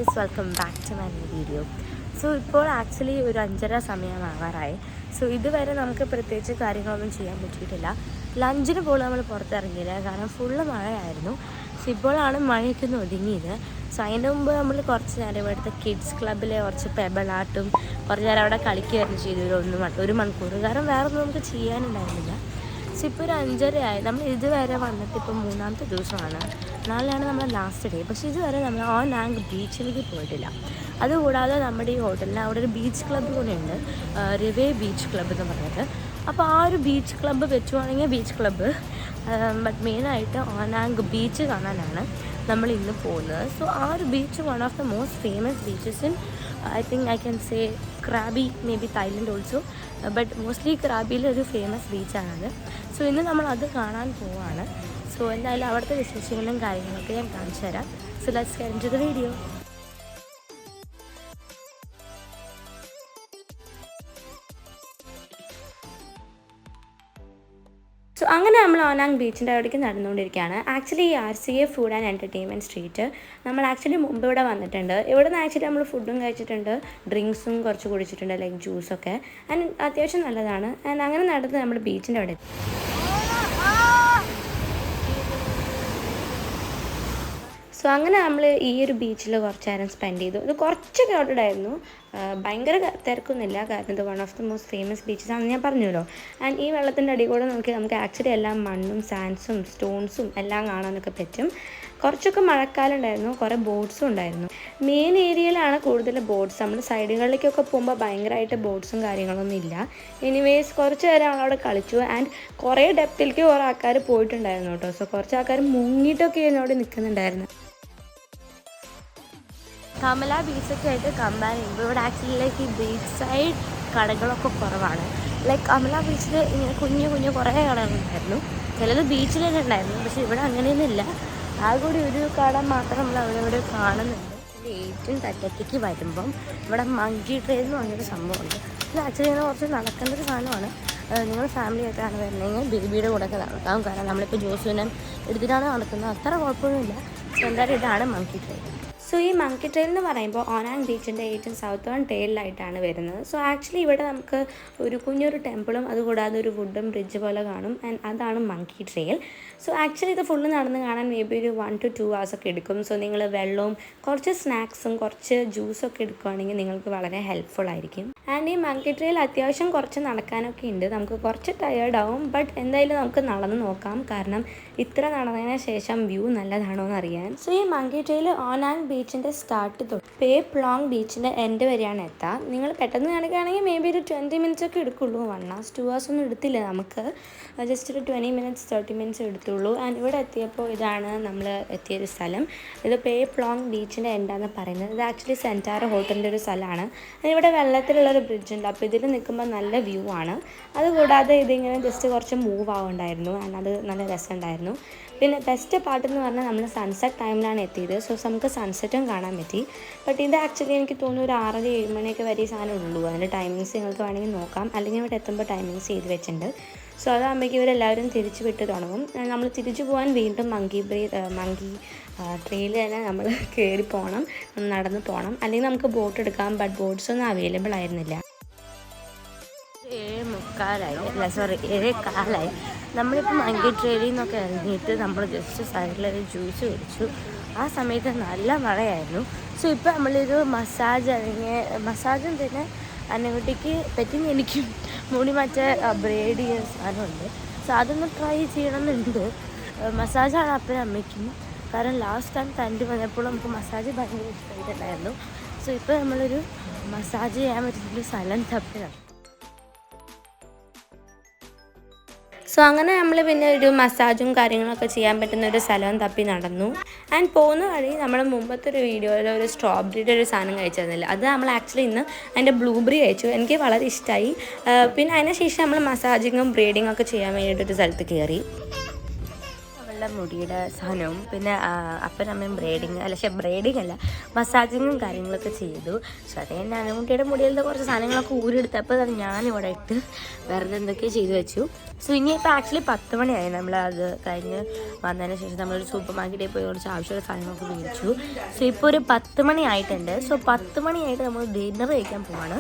Welcome back to my video. ഇപ്പോൾ actually ഒരു 5:30 സമയമാവാറായി. ഇതുവരെ നമുക്ക് പ്രത്യേകിച്ച് കാര്യങ്ങളൊന്നും ചെയ്യാൻ പറ്റിയിട്ടില്ല. ലഞ്ചിന് പോലും നമ്മൾ പുറത്തിറങ്ങിയില്ല, കാരണം ഫുള്ള് മഴയായിരുന്നു. ഇപ്പോഴാണ് മഴയൊക്കെ ഒന്ന് ഒതുങ്ങിയത്. അതിൻ്റെ മുമ്പ് നമ്മൾ കുറച്ച് നേരം ഇവിടുത്തെ കിഡ്സ് ക്ലബ്ബിലെ കുറച്ച് പെബിൾ ആർട്ടും കുറച്ച് നേരം അവിടെ കളിക്കുകയായിരുന്നു ചെയ്തു. ഒരു മണിക്കൂർ, കാരണം വേറെ ഒന്നും നമുക്ക് ചെയ്യാനുണ്ടായിരുന്നില്ല. ഇപ്പോൾ ഒരു 5:30 ആയി. നമ്മൾ ഇതുവരെ വന്നിട്ട് ഇപ്പോൾ 3ാമത്തെ ദിവസമാണ്. നാളെയാണ് നമ്മുടെ ലാസ്റ്റ് ഡേ. പക്ഷേ ഇതുവരെ നമ്മൾ ഓനാങ് ബീച്ചിലേക്ക് പോയിട്ടില്ല. അതുകൂടാതെ നമ്മുടെ ഈ ഹോട്ടലിന് അവിടെ ഒരു ബീച്ച് ക്ലബ്ബ് കൂടെ ഉണ്ട്, റിവേ ബീച്ച് ക്ലബ്ബ് എന്ന് പറഞ്ഞിട്ട്. അപ്പോൾ ആ ഒരു ബീച്ച് ക്ലബ്ബ് വെച്ചുവാണെങ്കിൽ ബീച്ച് ക്ലബ്ബ്, ബട്ട് മെയിനായിട്ട് ഓനാങ് ബീച്ച് കാണാനാണ് നമ്മൾ ഇന്ന് പോകുന്നത്. ആ ഒരു beach one of the most famous beaches in I can say Krabi, maybe Thailand also, but mostly Krabiയിൽ ഒരു ഫേമസ് ബീച്ചാണത്. ഇന്ന് നമ്മൾ അത് കാണാൻ പോവാണ്. എന്തായാലും അവിടുത്തെ വിശേഷങ്ങളും കാര്യങ്ങളൊക്കെ ഞാൻ കാണിച്ചു തരാം. Let's get into the video. അങ്ങനെ നമ്മൾ ഓനാങ് ബീച്ചിൻ്റെ അവിടേക്ക് നടന്നുകൊണ്ടിരിക്കുകയാണ്. ആക്ച്വലി ഈ RCA food and entertainment street നമ്മൾ ആക്ച്വലി മുമ്പ് ഇവിടെ വന്നിട്ടുണ്ട്. ഇവിടെ നിന്ന് ആക്ച്വലി നമ്മൾ ഫുഡും കഴിച്ചിട്ടുണ്ട്, ഡ്രിങ്ക്സും കുറച്ച് കുടിച്ചിട്ടുണ്ട്, ലൈക്ക് ജ്യൂസൊക്കെ. ആൻഡ് അത്യാവശ്യം നല്ലതാണ്. ആൻഡ് അങ്ങനെ നടന്ന് നമ്മൾ ബീച്ചിൻ്റെ അവിടെ അങ്ങനെ നമ്മൾ ഈ ഒരു ബീച്ചിൽ കുറച്ച് നേരം സ്പെൻഡ് ചെയ്തു. ഇത് കുറച്ച് ക്രൗഡഡ് ആയിരുന്നു, ഭയങ്കര തിരക്കൊന്നുമില്ല, കാരണം ഇത് one of the most famous beaches ആണെന്ന് ഞാൻ പറഞ്ഞല്ലോ. ആൻഡ് ഈ വെള്ളത്തിൻ്റെ അടി കൂടെ നോക്കി നമുക്ക് ആക്ച്വലി എല്ലാം മണ്ണും സാൻഡ്സും സ്റ്റോൺസും എല്ലാം കാണാനൊക്കെ പറ്റും. കുറച്ചൊക്കെ മഴക്കാലം ഉണ്ടായിരുന്നു, കുറേ ബോട്ട്സും ഉണ്ടായിരുന്നു. മെയിൻ ഏരിയയിലാണ് കൂടുതൽ ബോട്ട്സ്. നമ്മൾ സൈഡുകളിലേക്കൊക്കെ പോകുമ്പോൾ ഭയങ്കരമായിട്ട് ബോട്ട്സും കാര്യങ്ങളൊന്നും ഇല്ല. എനിവേസ് കുറച്ച് നേരം അവിടെ കളിച്ചു. ആൻഡ് കുറേ ഡെപ്തിലേക്ക് കുറേ ആൾക്കാർ പോയിട്ടുണ്ടായിരുന്നു കേട്ടോ. കുറച്ച് ആൾക്കാർ മുങ്ങിയിട്ടൊക്കെ അവിടെ നിൽക്കുന്നുണ്ടായിരുന്നു. കമല ബീച്ചൊക്കെ ആയിട്ട് കമ്പയർ ചെയ്യുമ്പോൾ ഇവിടെ ആക്ച്വലി ലൈക്ക് ഈ ബീച്ച് സൈഡ് കടകളൊക്കെ കുറവാണ്. ലൈക്ക് കമല ബീച്ചിൽ ഇങ്ങനെ കുഞ്ഞു കുറേ കടകളുണ്ടായിരുന്നു, ചിലത് ബീച്ചിൽ തന്നെ ഉണ്ടായിരുന്നു. പക്ഷേ ഇവിടെ അങ്ങനെയൊന്നുമില്ല. ആ കൂടി ഒരു കട മാത്രം നമ്മൾ അവിടെ കാണുന്നുണ്ട്. ഏറ്റവും തറ്റത്തേക്ക് വരുമ്പം ഇവിടെ മങ്കി ട്രെയിൻ എന്ന് പറഞ്ഞൊരു സംഭവമുണ്ട്. ഇത് ആക്ച്വലി ഇങ്ങനെ കുറച്ച് നടക്കേണ്ട ഒരു സാധനമാണ്. നിങ്ങൾ ഫാമിലി ആയിട്ടാണ് വരുന്നതെങ്കിൽ ബേബിയുടെ കൂടെ ഒക്കെ നടക്കാം, കാരണം നമ്മളിപ്പോൾ ജോസുവിനെ എടുത്തിട്ടാണ് നടക്കുന്നത്, അത്ര കുഴപ്പമൊന്നുമില്ല. എന്തായാലും ഇതാണ് മങ്കി ട്രെയിൻ. ഈ മങ്കി ട്രെയിൽ എന്ന് പറയുമ്പോൾ ഓനാങ് ബീച്ചിൻ്റെ ഏറ്റവും സൗത്തേൺ ടേലിലായിട്ടാണ് വരുന്നത്. ആക്ച്വലി ഇവിടെ നമുക്ക് ഒരു കുഞ്ഞൊരു ടെമ്പിളും അതുകൂടാതെ ഒരു വുഡൻ ബ്രിഡ്ജ് പോലെ കാണും. ആൻഡ് അതാണ് മങ്കി ട്രെയിൽ. ആക്ച്വലി ഇത് ഫുള്ള് നടന്ന് കാണാൻ മേ ബി ഒരു 1 to 2 hours ഒക്കെ എടുക്കും. നിങ്ങൾ വെള്ളവും കുറച്ച് സ്നാക്സും കുറച്ച് ജ്യൂസൊക്കെ എടുക്കുകയാണെങ്കിൽ നിങ്ങൾക്ക് വളരെ ഹെൽപ്ഫുൾ ആയിരിക്കും. ആൻഡ് ഈ മങ്കി ട്രെയിൽ അത്യാവശ്യം കുറച്ച് നടക്കാനൊക്കെ ഉണ്ട്. നമുക്ക് കുറച്ച് ടയേർഡാവും, ബട്ട് എന്തായാലും നമുക്ക് നടന്ന് നോക്കാം, കാരണം ഇത്ര നടന്നതിന് ശേഷം വ്യൂ നല്ലതാണോ എന്ന് അറിയാൻ. ഈ മങ്കി ട്രെയിൽ ഓനാങ് ബീച്ചിൻ്റെ സ്റ്റാർട്ട് തൊട്ട് പേ പ്ലോങ് ബീച്ചിൻ്റെ എൻഡ് വരെയാണ് എത്താം. നിങ്ങൾ പെട്ടെന്ന് നടക്കുകയാണെങ്കിൽ മേ ബി ഒരു 20 minutes ഒക്കെ എടുക്കുള്ളൂ. 1 hours 2 hours ഒന്നും എടുത്തില്ല, നമുക്ക് ജസ്റ്റ് ഒരു 20 minutes 30 minutes എടുത്തുള്ളൂ. ആൻഡ് ഇവിടെ എത്തിയപ്പോൾ ഇതാണ് നമ്മൾ എത്തിയൊരു സ്ഥലം. ഇത് പേ പ്ലോങ് ബീച്ചിൻ്റെ എൻഡാന്ന് പറയുന്നത്. ഇത് ആക്ച്വലി സെൻറ്റാറ ഹോട്ടലിൻ്റെ ഒരു സ്ഥലമാണ്. ഇവിടെ വെള്ളത്തിലുള്ളൊരു ബ്രിഡ്ജ് ഉണ്ട്, അപ്പോൾ ഇതിൽ നിൽക്കുമ്പോൾ നല്ല വ്യൂ ആണ്. അതുകൂടാതെ ഇതിങ്ങനെ ജസ്റ്റ് കുറച്ച് മൂവ് ആവുന്നുണ്ടായിരുന്നു, ആൻഡ് അത് നല്ല രസമുണ്ടായിരുന്നു. പിന്നെ ബെസ്റ്റ് പാട്ടെന്ന് പറഞ്ഞാൽ നമ്മൾ സൺസെറ്റ് ടൈമിലാണ് എത്തിയത്. നമുക്ക് സൺസെറ്റും കാണാൻ പറ്റി. ബട്ട് ഇത് ആക്ച്വലി എനിക്ക് തോന്നുന്നു ഒരു 6-7 മണിയൊക്കെ വരെ ഈ സാധനം ഉള്ളൂ. അതിൻ്റെ ടൈമിങ്സ് നിങ്ങൾക്ക് വേണമെങ്കിൽ നോക്കാം, അല്ലെങ്കിൽ ഇവിടെ എത്തുമ്പോൾ ടൈമിങ്സ് ചെയ്ത് വെച്ചിട്ടുണ്ട്. അതാകുമ്പോഴേക്കും ഇവരെല്ലാവരും തിരിച്ച് വിട്ട് തുടങ്ങും. നമ്മൾ തിരിച്ചു പോകാൻ വീണ്ടും മങ്കി ട്രെയിൽ തന്നെ നമ്മൾ കയറി പോകണം, നടന്ന് പോകണം, അല്ലെങ്കിൽ നമുക്ക് ബോട്ട് എടുക്കാം. ബട്ട് ബോട്ട്സൊന്നും അവൈലബിൾ ആയിരുന്നില്ല. 7:15 നമ്മളിപ്പോൾ മങ്കി ട്രെയിലിൽ നിന്നൊക്കെ ഇറങ്ങിയിട്ട് നമ്മൾ ജസ്റ്റ് സൈഡിലൊരു ജ്യൂസ് കുടിച്ചു. ആ സമയത്ത് നല്ല മഴയായിരുന്നു. ഇപ്പോൾ നമ്മളൊരു മസാജും പിന്നെ അന്നകുട്ടിക്ക് പറ്റി എനിക്കും മുടി മറ്റേ ബ്രേഡ് ചെയ്യുന്ന സാധനമുണ്ട്. അതൊന്ന് ട്രൈ ചെയ്യണമെന്നുണ്ട്. മസാജാണ് അപ്പനും അമ്മയ്ക്കും, കാരണം ലാസ്റ്റ് ടൈം തണ്ടി വന്നപ്പോൾ നമുക്ക് മസാജ് ഭയങ്കര ഇഷ്ടമായിട്ടുണ്ടായിരുന്നു. ഇപ്പോൾ നമ്മളൊരു മസാജ് ചെയ്യാൻ പറ്റുന്നൊരു സ്ഥലം തപ്പിലാണ്. അങ്ങനെ നമ്മൾ പിന്നെ ഒരു മസാജും കാര്യങ്ങളൊക്കെ ചെയ്യാൻ പറ്റുന്ന ഒരു സ്ഥലം തപ്പി നടന്നു. ആൻഡ് പോകുന്ന വഴി നമ്മൾ മുമ്പത്തെ ഒരു വീഡിയോയിൽ ഒരു സ്ട്രോബെറിയുടെ ഒരു സാധനം കഴിച്ചിരുന്നില്ല, അത് നമ്മൾ ആക്ച്വലി ഇന്ന് അതിൻ്റെ ബ്ലൂബെറി കഴിച്ചു. എനിക്ക് വളരെ ഇഷ്ടമായി. പിന്നെ അതിന് ശേഷം നമ്മൾ മസാജിങ്ങും ബ്രീഡിങ്ങും ഒക്കെ ചെയ്യാൻ വേണ്ടിയിട്ടൊരു സ്ഥലത്ത് കയറി. അവളുടെ മുടിയുടെ സാധനവും പിന്നെ അപ്പനമ്മയും ബ്രേഡിങ് അല്ല മസാജിങ്ങും കാര്യങ്ങളൊക്കെ ചെയ്തു. സോ അതേ നാനുകുട്ടിയുടെ മുടിയിലത്തെ കുറച്ച് സാധനങ്ങളൊക്കെ ഊരെടുത്തപ്പോൾ അത് ഞാനിവിടെ ഇട്ട് വെറുതെ എന്തൊക്കെയോ ചെയ്തു വെച്ചു. സോ ഇനിയിപ്പോൾ ആക്ച്വലി 10 മണിയായി. നമ്മളത് കഴിഞ്ഞ് വന്നതിന് ശേഷം നമ്മളൊരു സൂപ്പർ മാർക്കറ്റിൽ പോയി കുറച്ച് ആവശ്യമുള്ള സാധനങ്ങളൊക്കെ മേടിച്ചു. സോ ഇപ്പോൾ ഒരു 10 മണി ആയിട്ടുണ്ട്. സോ 10 മണിയായിട്ട് നമ്മൾ ഡിന്നർ കഴിക്കാൻ പോവാണ്.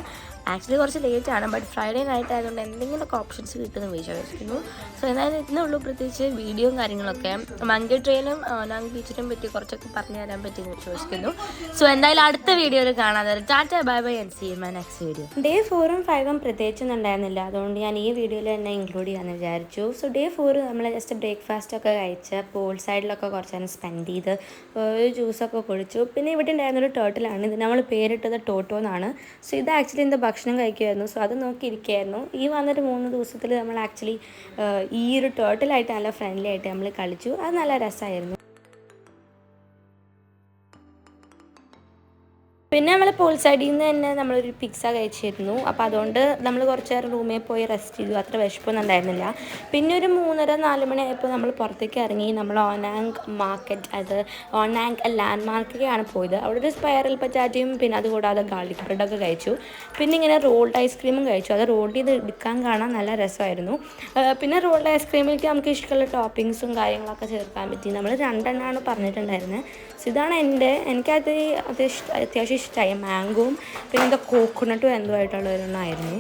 ആക്ച്വലി കുറച്ച് ലേറ്റാണ്, ബട്ട് ഫ്രൈഡേ നൈറ്റ് ആയതുകൊണ്ട് എന്തെങ്കിലുമൊക്കെ ഓപ്ഷൻസ് കിട്ടുമെന്ന് വിചാരിക്കുന്നു. സോ എന്നാലും ഇതിനുള്ളൂ പ്രത്യേകിച്ച് വീഡിയോയും കാര്യങ്ങളൊക്കെ. മങ്കി ട്രെയിനും നാങ് ബീച്ചിനും പറ്റി കുറച്ചൊക്കെ പറഞ്ഞു തരാൻ പറ്റിയെന്ന് വിശ്വസിക്കുന്നു. സോ എന്തായാലും അടുത്ത വീഡിയോയിൽ കാണാതെ tata bye bye and see in my next video. Day 4ഉം 5ഉം പ്രത്യേകിച്ചൊന്നും ഉണ്ടായിരുന്നില്ല, അതുകൊണ്ട് ഞാൻ ഈ വീഡിയോയിൽ തന്നെ ഇൻക്ലൂഡ് ചെയ്യാമെന്ന് വിചാരിച്ചു. സോ ഡേ 4 നമ്മൾ ജസ്റ്റ് ബ്രേക്ക്ഫാസ്റ്റ് ഒക്കെ കഴിച്ച് പൂൾ സൈഡിലൊക്കെ കുറച്ച് നേരം സ്പെൻഡ് ചെയ്ത് ഒരു ജ്യൂസൊക്കെ കുടിച്ചു. പിന്നെ ഇവിടെ ഉണ്ടായിരുന്നൊരു ടേർട്ടിലാണ്, ഇത് നമ്മൾ പേരിട്ടത് ടോട്ടോ എന്നാണ്. സോ ഇത് ആക്ച്വലി എന്താ ഭക്ഷണം കഴിക്കുമായിരുന്നു. സോ അത് നോക്കിയിരിക്കുകയായിരുന്നു. ഈ വന്നൊരു 3 ദിവസത്തിൽ നമ്മൾ ആക്ച്വലി ഈ ഒരു ടേർട്ടിലായിട്ട് നല്ല ഫ്രണ്ട്ലി ആയിട്ട് നമ്മൾ കളിച്ചു. അത് നല്ല രസമായിരുന്നു. പിന്നെ നമ്മൾ പൂൾ സൈഡിൽ നിന്ന് തന്നെ നമ്മളൊരു പിസ്സ കഴിച്ചിരുന്നു. അപ്പോൾ അതുകൊണ്ട് നമ്മൾ കുറച്ച് നേരം റൂമിൽ പോയി റെസ്റ്റ് ചെയ്തു. അത്ര വിശപ്പൊന്നും ഉണ്ടായിരുന്നില്ല. പിന്നെ ഒരു 3:30-4 മണിയായപ്പോൾ നമ്മൾ പുറത്തേക്ക് ഇറങ്ങി. നമ്മൾ ഓനാങ് മാർക്കറ്റ്, അത് ഓനാങ് ലാൻഡ് മാർക്കിലേക്കാണ് പോയത്. അവിടെ ഒരു സ്പൈറൽ പറ്റാറ്റയും പിന്നെ അതുകൂടാതെ ഗാർലിക് ബ്രെഡൊക്കെ കഴിച്ചു. പിന്നെ ഇങ്ങനെ റോൾഡ് ഐസ്ക്രീമും കഴിച്ചു. അത് റോൾ ചെയ്ത് എടുക്കാൻ കാണാൻ നല്ല രസമായിരുന്നു. പിന്നെ റോൾഡ് ഐസ്ക്രീമിലേക്ക് നമുക്ക് ഇഷ്ടമുള്ള ടോപ്പിങ്സും കാര്യങ്ങളൊക്കെ ചേർക്കാൻ പറ്റി. നമ്മൾ 2 എണ്ണമാണ് പറഞ്ഞിട്ടുണ്ടായിരുന്നത്. സോ ഇതാണ് എനിക്കത് അത്യാവശ്യം ഇഷ്ടമായി. മാംഗോവും പിന്നെ എന്താ കോക്കനട്ടും എന്തോ ആയിട്ടുള്ള ഒരെണ്ണമായിരുന്നു.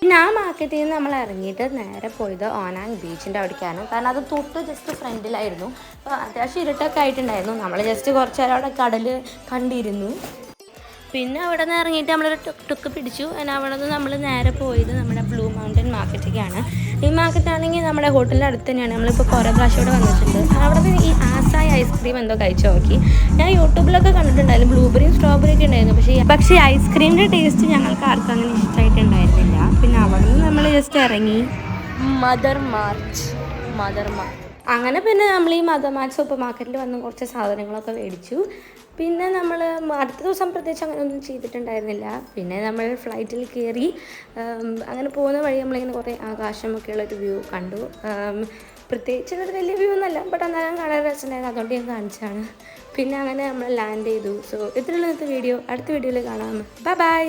പിന്നെ ആ മാർക്കറ്റിൽ നിന്ന് നമ്മൾ ഇറങ്ങിയിട്ട് നേരെ പോയത് ഓനാങ് ബീച്ചിൻ്റെ അവിടേക്കാണ്. കാരണം അത് തൊട്ട് ജസ്റ്റ് ഫ്രണ്ടിലായിരുന്നു. അപ്പോൾ അത്യാവശ്യം ഇരുട്ടൊക്കെ ആയിട്ടുണ്ടായിരുന്നു. നമ്മൾ ജസ്റ്റ് കുറച്ച് നേരം അവിടെ കടൽ കണ്ടിരുന്നു. പിന്നെ അവിടെ നിന്ന് ഇറങ്ങിയിട്ട് നമ്മളൊരു ടുക്ക് പിടിച്ചു. പിന്നെ അവിടെ നിന്ന് നമ്മൾ നേരെ പോയത് നമ്മുടെ ബ്ലൂ മൗണ്ടൻ മാർക്കറ്റിലേക്കാണ്. ഈ മാർക്കറ്റാണെങ്കിൽ നമ്മുടെ ഹോട്ടലിൻ്റെ അടുത്ത് തന്നെയാണ്. നമ്മളിപ്പോൾ കുറേ പ്രാവശ്യം ഇവിടെ വന്നിട്ടുണ്ട്. അവിടെ നിന്ന് ഈ ആസായി ഐസ്ക്രീം എന്തോ കഴിച്ചു നോക്കി. ഞാൻ യൂട്യൂബിലൊക്കെ കണ്ടിട്ടുണ്ടായിരുന്നു, ബ്ലൂബെറിയും സ്ട്രോബെറി ഒക്കെ ഉണ്ടായിരുന്നു. പക്ഷേ ഐസ്ക്രീമിൻ്റെ ടേസ്റ്റ് ഞങ്ങൾക്ക് ആർക്കും അങ്ങനെ ഇഷ്ടമായിട്ടുണ്ടായിരുന്നില്ല. പിന്നെ അവിടെ നിന്ന് നമ്മൾ ജസ്റ്റ് ഇറങ്ങി മദർ മാർച്ച് അങ്ങനെ. പിന്നെ നമ്മൾ ഈ മദർ മാർച്ച് സൂപ്പർ മാർക്കറ്റിൽ വന്ന് കുറച്ച് സാധനങ്ങളൊക്കെ മേടിച്ചു. പിന്നെ നമ്മൾ അടുത്ത ദിവസം പ്രത്യേകിച്ച് അങ്ങനെ ഒന്നും ചെയ്തിട്ടുണ്ടായിരുന്നില്ല. പിന്നെ നമ്മൾ ഫ്ലൈറ്റിൽ കയറി അങ്ങനെ പോകുന്ന വഴി നമ്മളിങ്ങനെ കുറേ ആകാശമൊക്കെയുള്ളൊരു വ്യൂ കണ്ടു. പ്രത്യേകിച്ച് ഒരു വലിയ വ്യൂ ഒന്നുമല്ല, ബട്ട് അന്നേരം കാണാൻ രസമുണ്ടായിരുന്നു, അതുകൊണ്ട് ഞാൻ കാണിച്ചാണ്. പിന്നെ അങ്ങനെ നമ്മൾ ലാൻഡ് ചെയ്തു. സോ ഇത്രയുള്ള ഇന്നത്തെ വീഡിയോ. അടുത്ത വീഡിയോയിൽ കാണാം. ബൈ.